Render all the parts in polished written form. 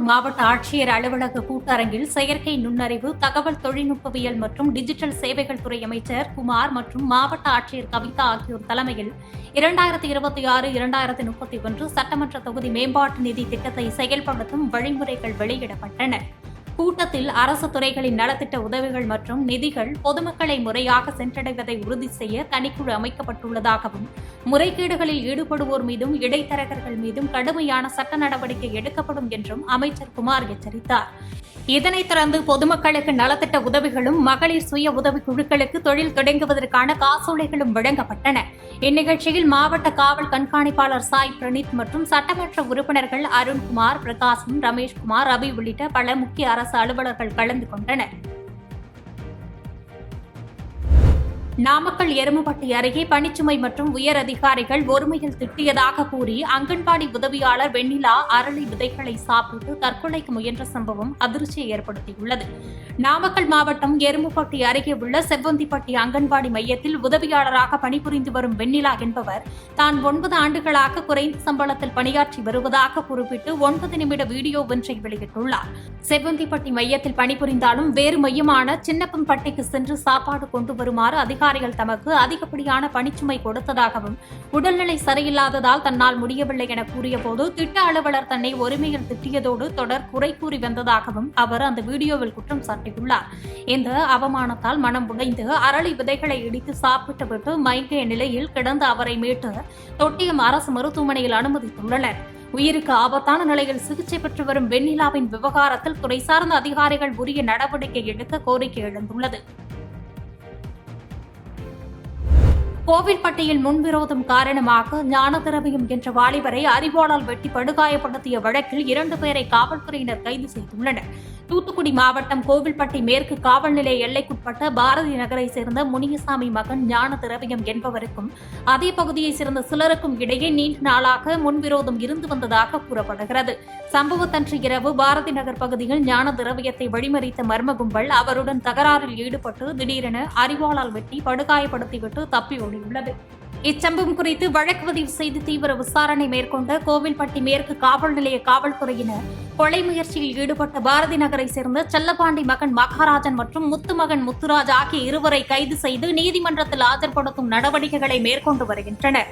மாவட்ட ஆட்சியர் அலுவலக கூட்டரங்கில் செயற்கை நுண்ணறிவு, தகவல் தொழில்நுட்பவியல் மற்றும் டிஜிட்டல் சேவைகள் துறை அமைச்சர் குமார் மற்றும் மாவட்ட ஆட்சியர் கவிதா ஆகியோர் தலைமையில் 2026-2031 சட்டமன்ற தொகுதி மேம்பாட்டு நிதி திட்டத்தை செயல்படுத்தும் வழிமுறைகள் வெளியிடப்பட்டன. கூட்டத்தில் அரசு துறைகளின் நலத்திட்ட உதவிகள் மற்றும் நிதிகள் பொதுமக்களை முறையாக சென்றடைவதை உறுதி செய்ய தனிக்குழு அமைக்கப்பட்டுள்ளதாகவும், முறைகேடுகளில் ஈடுபடுவோர் மீதும் இடைத்தரகர்கள் மீதும் கடுமையான சட்ட நடவடிக்கை எடுக்கப்படும் என்றும் அமைச்சர் குமார் எச்சரித்தார். இதனைத் தொடர்ந்து பொதுமக்களுக்கு நலத்திட்ட உதவிகளும், மகளிர் சுய உதவிக் குழுக்களுக்கு தொழில் தொடங்குவதற்கான காசோலைகளும் வழங்கப்பட்டன. இந்நிகழ்ச்சியில் மாவட்ட காவல் கண்காணிப்பாளர் சாய் பிரணீத் மற்றும் சட்டமன்ற உறுப்பினர்கள் அருண்குமார், பிரகாசம், ரமேஷ்குமார், ரவி உள்ளிட்ட பல முக்கிய அரசு அலுவலர்கள் கலந்து கொண்டனர். நாமக்கல் எருமப்பட்டி அருகே பணிச்சுமை மற்றும் உயர் அதிகாரிகள் ஒருமையில் திட்டியதாக கூறி அங்கன்வாடி உதவியாளர் வெண்ணிலா அரளி விதைகளை சாப்பிட்டு தற்கொலைக்கு முயன்ற சம்பவம் அதிர்ச்சியை ஏற்படுத்தியுள்ளது. நாமக்கல் மாவட்டம் எருமப்பட்டி அருகே உள்ள செவ்வந்திப்பட்டி அங்கன்வாடி மையத்தில் உதவியாளராக பணிபுரிந்து வரும் வெண்ணிலா என்பவர் தான் 9 ஆண்டுகளாக குறைந்த சம்பளத்தில் பணியாற்றி வருவதாக குறிப்பிட்டு 9 நிமிட வீடியோ ஒன்றை வெளியிட்டுள்ளார். செவ்வந்திப்பட்டி மையத்தில் பணிபுரிந்தாலும் வேறு மையமான சின்னப்பம்பட்டிக்கு சென்று சாப்பாடு கொண்டு வருமாறு அதிகாரிகள் தமக்கு அதிகப்படியான பணிச்சுமை கொடுத்ததாகவும், உடல்நிலை சரியில்லாததால் தன்னால் முடியவில்லை என கூறியபோது திட்ட அலுவலர் தன்னை ஒருமையில் திட்டியதோடு தொடர் குறை கூறி வந்ததாகவும் அவர் அந்த வீடியோவில் குற்றம் சாட்டியுள்ளார். இந்த அவமானத்தால் மனம் உடைந்து அரளி விதைகளை இடித்து சாப்பிட்டுவிட்டு மயங்கிய நிலையில் கிடந்த அவரை மீட்டு தொட்டியம் அரசு மருத்துவமனையில் அனுமதித்துள்ளனர். உயிருக்கு ஆபத்தான நிலையில் சிகிச்சை பெற்று வரும் வெண்ணிலாவின் விவகாரத்தில் துறை சார்ந்த அதிகாரிகள் உரிய நடவடிக்கை எடுக்க கோரிக்கை எழுந்துள்ளது. கோவில்பட்டியில் முன்விரோதம் காரணமாக ஞானதிரவியம் என்ற வாலிபரை அரிவாளால் வெட்டி படுகாயப்படுத்திய வழக்கில் 2 பேரை காவல்துறையினர் கைது செய்துள்ளனர். தூத்துக்குடி மாவட்டம் கோவில்பட்டி மேற்கு காவல் நிலைய எல்லைக்குட்பட்ட பாரதி நகரை சேர்ந்த முனியசாமி மகன் ஞானதிரவியம் என்பவருக்கும் அதே பகுதியைச் சேர்ந்த சிலருக்கும் இடையே நீண்ட நாளாக முன்விரோதம் இருந்து வந்ததாக கூறப்படுகிறது. சம்பவத்தன்று இரவு பாரதி நகர் பகுதியில் ஞானதிரவியத்தை வழிமறித்த மர்ம கும்பல் அவருடன் தகராறில் ஈடுபட்டு திடீரென அரிவாளால் வெட்டி படுகாயப்படுத்திவிட்டு தப்பி ஓடியுள்ளது. இச்சம்பவம் குறித்து வழக்கு பதிவு செய்து தீவிர விசாரணை மேற்கொண்ட கோவில்பட்டி மேற்கு காவல் நிலைய காவல்துறையினர் கொலை முயற்சியில் ஈடுபட்ட பாரதி நகரை சேர்ந்த செல்லப்பாண்டி மகன் மகாராஜன் மற்றும் முத்து மகன் முத்துராஜ் ஆகிய 2 கைது செய்து நீதிமன்றத்தில் ஆஜர்படுத்தும் நடவடிக்கைகளை மேற்கொண்டு வருகின்றனர்.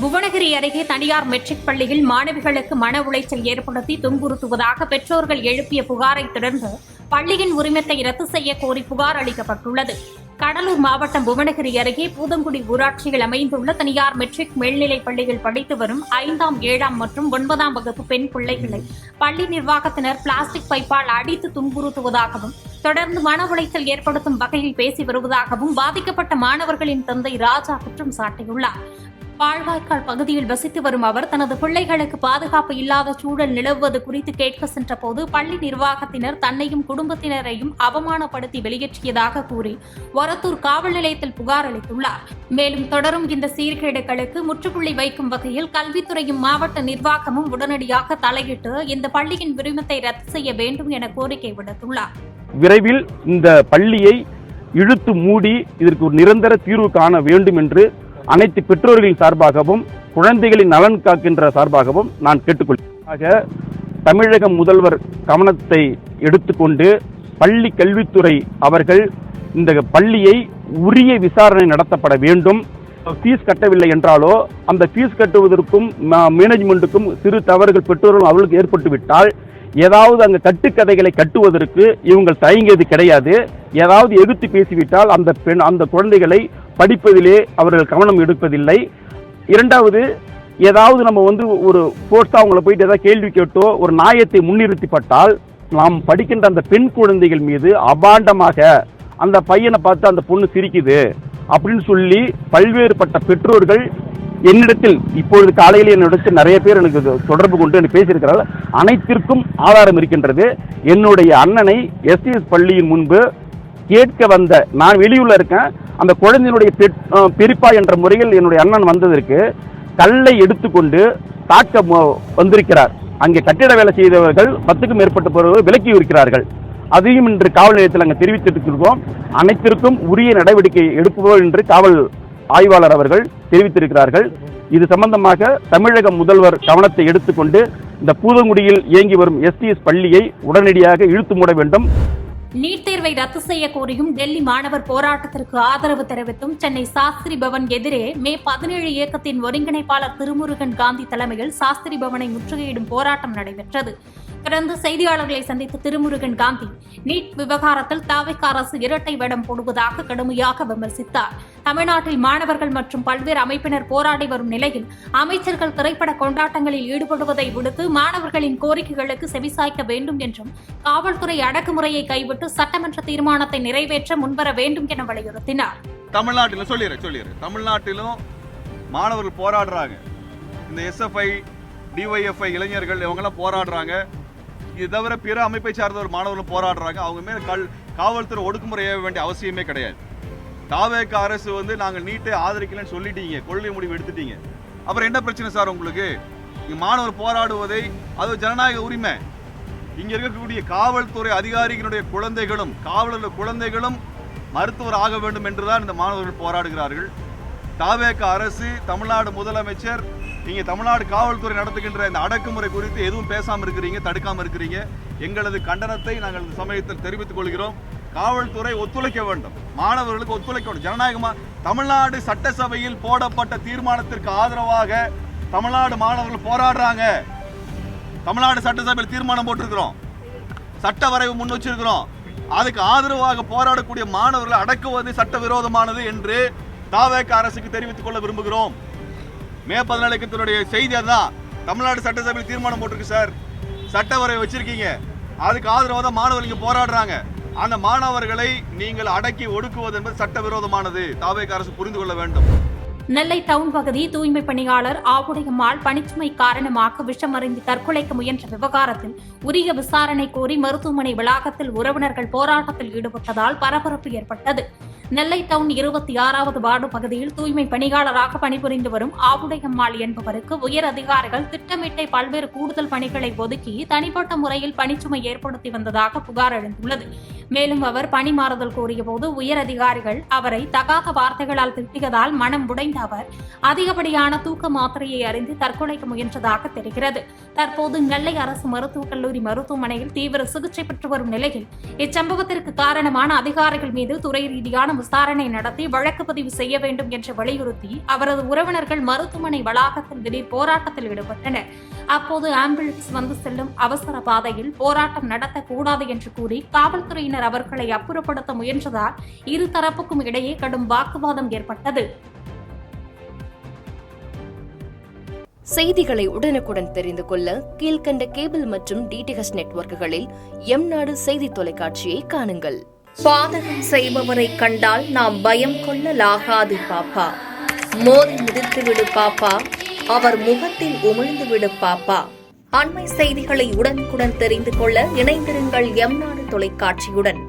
புவனகிரி அருகே தனியார் மெட்ரிக் பள்ளியில் மாணவிகளுக்கு மன உளைச்சல் ஏற்படுத்தி துன்புறுத்துவதாக பெற்றோர்கள் எழுப்பிய புகாரை தொடர்ந்து பள்ளியின் உரிமத்தை ரத்து செய்ய கோரி புகார் அளிக்கப்பட்டுள்ளது. கடலூர் மாவட்டம் புவனகிரி அருகே பூதங்குடி ஊராட்சியில் அமைந்துள்ள தனியார் மெட்ரிக் மேல்நிலைப் பள்ளியில் படித்து வரும் 5ஆம், 7ஆம் மற்றும் 9ஆம் வகுப்பு பெண் பிள்ளைகளை பள்ளி நிர்வாகத்தினர் பிளாஸ்டிக் பைப்பால் அடித்து துன்புறுத்துவதாகவும், தொடர்ந்து மன உளைச்சல் ஏற்படுத்தும் வகையில் பேசி வருவதாகவும் பாதிக்கப்பட்ட மாணவர்களின் தந்தை ராஜா குற்றம் சாட்டியுள்ளார். பாழ்வாய்க்கால் பகுதியில் வசித்து வரும் அவர் தனது பிள்ளைகளுக்கு பாதுகாப்பு இல்லாத சூழல் நிலவுவது குறித்து கேட்க சென்றபோது பள்ளி நிர்வாகத்தினர் தன்னையும் குடும்பத்தினரையும் அவமானப்படுத்தி வெளியேற்றியதாக கூறி ஒரத்தூர் காவல் நிலையத்தில் புகார் அளித்துள்ளார். மேலும் தொடரும் இந்த சீர்கேடுகளுக்கு முற்றுப்புள்ளி வைக்கும் வகையில் கல்வித்துறையும் மாவட்ட நிர்வாகமும் உடனடியாக தலையிட்டு இந்த பள்ளியின் உரிமத்தை ரத்து செய்ய வேண்டும் என கோரிக்கை விடுத்துள்ளார். விரைவில் இந்த பள்ளியை இழுத்து மூடி இதற்கு ஒரு நிரந்தர தீர்வு காண வேண்டும் என்று அனைத்து பெற்றோர்களின் சார்பாகவும் குழந்தைகளின் நலன் காக்கின்ற சார்பாகவும் நான் கேட்டுக்கொள்கிறேன். தமிழக முதல்வர் கவனத்தை எடுத்துக்கொண்டு பள்ளி கல்வித்துறை அவர்கள் இந்த பள்ளியை உரிய விசாரணை நடத்தப்பட வேண்டும். ஃபீஸ் கட்டவில்லை என்றாலோ அந்த ஃபீஸ் கட்டுவதற்கும் மேனேஜ்மெண்ட்டுக்கும் சிறு தவறுகள் பெற்றோர்கள் அவர்களுக்கு ஏற்பட்டுவிட்டால் ஏதாவது அங்கு கட்டுக்கதைகளை கட்டுவதற்கு இவங்கள் தயங்கியது கிடையாது. ஏதாவது எதிர்த்து பேசிவிட்டால் அந்த குழந்தைகளை படிப்பதிலே அவர்கள் கவனம் எடுப்பதில்லை. இரண்டாவது, ஏதாவது நம்ம ஒரு ஃபோர்ஸாக அவங்கள போயிட்டு ஏதாவது கேள்வி கேட்டோ ஒரு நியாயத்தை முன்னிறுத்திப்பட்டால் நாம் படிக்கின்ற அந்த பெண் குழந்தைகள் மீது அபாண்டமாக அந்த பையனை பார்த்து அந்த பொண்ணு சிரிக்குது அப்படின்னு சொல்லி பல்வேறுபட்ட பெற்றோர்கள் என்னிடத்தில் இப்பொழுது காலையில் என்னிடத்தில் நிறைய பேர் எனக்கு தொடர்பு கொண்டு எனக்கு பேசியிருக்கிறார்கள். அனைத்திற்கும் ஆதாரம் இருக்கின்றது. என்னுடைய அண்ணனை எஸ்டிஎஸ் பள்ளியின் முன்பு கேட்க வந்த, நான் வெளியூர்ல இருக்கேன், அந்த குழந்தையினுடைய பெரியப்பா என்ற முறையில் என்னுடைய அண்ணன் வந்ததற்கு கல்லை எடுத்துக்கொண்டு தாக்க வந்திருக்கிறார். அங்கே கட்டிட வேலை செய்தவர்கள் 10க்கும் மேற்பட்ட பொருட்கள் விலக்கி இருக்கிறார்கள். அதையும் இன்று காவல் நிலையத்தில் அங்கே தெரிவித்திருக்கிறோம். அனைத்திற்கும் உரிய நடவடிக்கை எடுப்போம் என்று காவல் ஆய்வாளர் அவர்கள் தெரிவித்திருக்கிறார்கள். இது சம்பந்தமாக தமிழக முதல்வர் கவனத்தை எடுத்துக்கொண்டு இந்த பூதங்குடியில் இயங்கி வரும் STS பள்ளியை உடனடியாக இழுத்து மூட வேண்டும். நீட் தேர்வை ரத்து செய்ய கோரியும் டெல்லி மாணவர் போராட்டத்திற்கு ஆதரவு தெரிவித்தும் சென்னை சாஸ்திரி பவன் எதிரே மே 17 இயக்கத்தின் ஒருங்கிணைப்பாளர் திருமுருகன் காந்தி தலைமையில் சாஸ்திரி பவனை முற்றுகையிடும் போராட்டம் நடைபெற்றது. தொடர்ந்து செய்தியாளர்களை சந்தித்த திருமுருகன் காந்தி நீட் விவகாரத்தில் தாவேக அரசு இரட்டை வேடம் போடுவதாக கடுமையாக விமர்சித்தார். தமிழ்நாட்டில் மாணவர்கள் மற்றும் பல்வேறு அமைப்பினர் போராடி வரும் நிலையில் அமைச்சர்கள் திரைப்பட கொண்டாட்டங்களில் ஈடுபடுவதை விடுத்து மாணவர்களின் கோரிக்கைகளுக்கு செவிசாய்க்க வேண்டும் என்றும் காவல்துறை அடக்குமுறையை கைவிட்டு சட்டமன்ற தீர்மானத்தை நிறைவேற்ற முன்வர வேண்டும் என வலியுறுத்தினார். தமிழ்நாட்டிலும் மாணவர்கள் போராடுறாங்க. இந்த SFI, DYFI இளைஞர்கள் இவங்கெல்லாம் போராடுறாங்க. இது தவிர பிற அமைப்பை சார்ந்த ஒரு மாணவர்கள் போராடுறாங்க. அவங்க மேல காவல்துறை ஒடுக்குமுறை ஏவ வேண்டிய அவசியமே கிடையாது. தாவேக அரசு நாங்கள் நீட்டை ஆதரிக்கலன்னு சொல்லிட்டீங்க, கொள்கை முடிவு எடுத்துட்டீங்க. அப்புறம் என்ன பிரச்சனை சார் உங்களுக்கு? இங்க மாணவர் போராடுவதை அது ஜனநாயக உரிமை. இங்க இருக்கக்கூடிய காவல்துறை அதிகாரிகளுடைய குழந்தைகளும் காவலர்கள் குழந்தைகளும் மருத்துவர் ஆக வேண்டும் என்றுதான் இந்த மாணவர்கள் போராடுகிறார்கள். தாவேக அரசு, தமிழ்நாடு முதலமைச்சர், நீங்க தமிழ்நாடு காவல்துறை நடத்துகின்ற இந்த அடக்குமுறை குறித்து எதுவும் பேசாம இருக்கிறீங்க, தடுக்காம இருக்கிறீங்க. எங்களது கண்டனத்தை நாங்கள் இந்த சமயத்தில் தெரிவித்துக் கொள்கிறோம். காவல்துறை ஒத்துழைக்க வேண்டும், மாணவர்களுக்கு ஒத்துழைக்க வேண்டும். ஜனநாயகமா தமிழ்நாடு சட்டசபையில் போடப்பட்ட தீர்மானத்திற்கு ஆதரவாக தமிழ்நாடு மாணவர்கள் போராடுறாங்க. தமிழ்நாடு சட்டசபையில் தீர்மானம் போட்டிருக்கிறோம், சட்ட வரைவு முன் வச்சிருக்கிறோம். அதுக்கு ஆதரவாக போராடக்கூடிய மாணவர்களை அடக்குவது சட்டவிரோதமானது என்று தாவேக அரசுக்கு தெரிவித்துக் கொள்ள விரும்புகிறோம். மே 17 இயக்கத்தினுடைய செய்தி அதுதான். தமிழ்நாடு சட்டசபையில் தீர்மானம் போட்டிருக்கு சார், சட்ட வரைவு வச்சிருக்கீங்க, அதுக்கு ஆதரவாக தான் மாணவர்கள் இங்க போராடுறாங்க. அந்த மாணவர்களை நீங்கள் அடக்கி ஒடுக்குவது என்பது சட்டவிரோதமானது. தாவேக அரசு புரிந்து கொள்ள வேண்டும். நெல்லை டவுன் பகுதி தூய்மை பணியாளர் ஆவுடையம்மாள் பணிச்சுமை காரணமாக விஷமறிந்து தற்கொலைக்கு முயன்ற விவகாரத்தில் உரிய விசாரணை கோரி மருத்துவமனை வளாகத்தில் உறவினர்கள் போராட்டத்தில் ஈடுபட்டதால் பரபரப்பு ஏற்பட்டது. நெல்லை டவுன் 26வது வார்டு பகுதியில் தூய்மை பணியாளராக பணிபுரிந்து வரும் ஆவுடையம்மாள் என்பவருக்கு உயர் அதிகாரிகள் திட்டமிட்ட பல்வேறு கூடுதல் பணிகளை ஒதுக்கி தனிப்பட்ட முறையில் பணிச்சுமை ஏற்படுத்தி வந்ததாக புகார் எழுந்துள்ளது. மேலும் அவர் பணி மாறுதல் கோரியபோது உயர் அதிகாரிகள் அவரை தகாத வார்த்தைகளால் திட்டியதால் மனம் உடைந்த அவர் அதிகப்படியான தூக்க மாத்திரையை அறிந்து தற்கொலைக்கு முயன்றதாக தெரிகிறது. தற்போது நெல்லை அரசு மருத்துவக் கல்லூரி மருத்துவமனையில் தீவிர சிகிச்சை பெற்று வரும் நிலையில் இச்சம்பவத்திற்கு காரணமான அதிகாரிகள் மீது துறை ரீதியான விசாரணை நடத்தி வழக்கு பதிவு செய்ய வேண்டும் என்று வலியுறுத்தி அவரது உறவினர்கள் மருத்துவமனை வளாகத்தில் திடீர் போராட்டத்தில் ஈடுபட்டனர். அப்போது ஆம்புலன்ஸ் வந்து செல்லும் அவசர பாதையில் போராட்டம் நடத்தக்கூடாது என்று கூறி காவல்துறையினர் அவர்களை அப்புறப்படுத்த முயன்றதால் இருதரப்புக்கும் இடையே கடும் வாக்குவாதம் ஏற்பட்டது. செய்திகளை உடனுக்குடன் தெரிந்து கொள்ள கீழ்கண்ட கேபிள் மற்றும் DTH நெட்வொர்க்குகளில் எம்நாடு செய்தி தொலைக்காட்சியை காணுங்கள். பாதகம் செய்பவரை கண்டால் நாம் பயம் கொள்ளலாகாது பாப்பா. மோதி மிதித்துவிடு பாப்பா, அவர் முகத்தில் உமிழ்ந்துவிடு பாப்பா. அண்மை செய்திகளை உடனுக்குடன் தெரிந்து கொள்ள இணைந்திருங்கள் எம்நாடு தொலைக்காட்சியுடன்.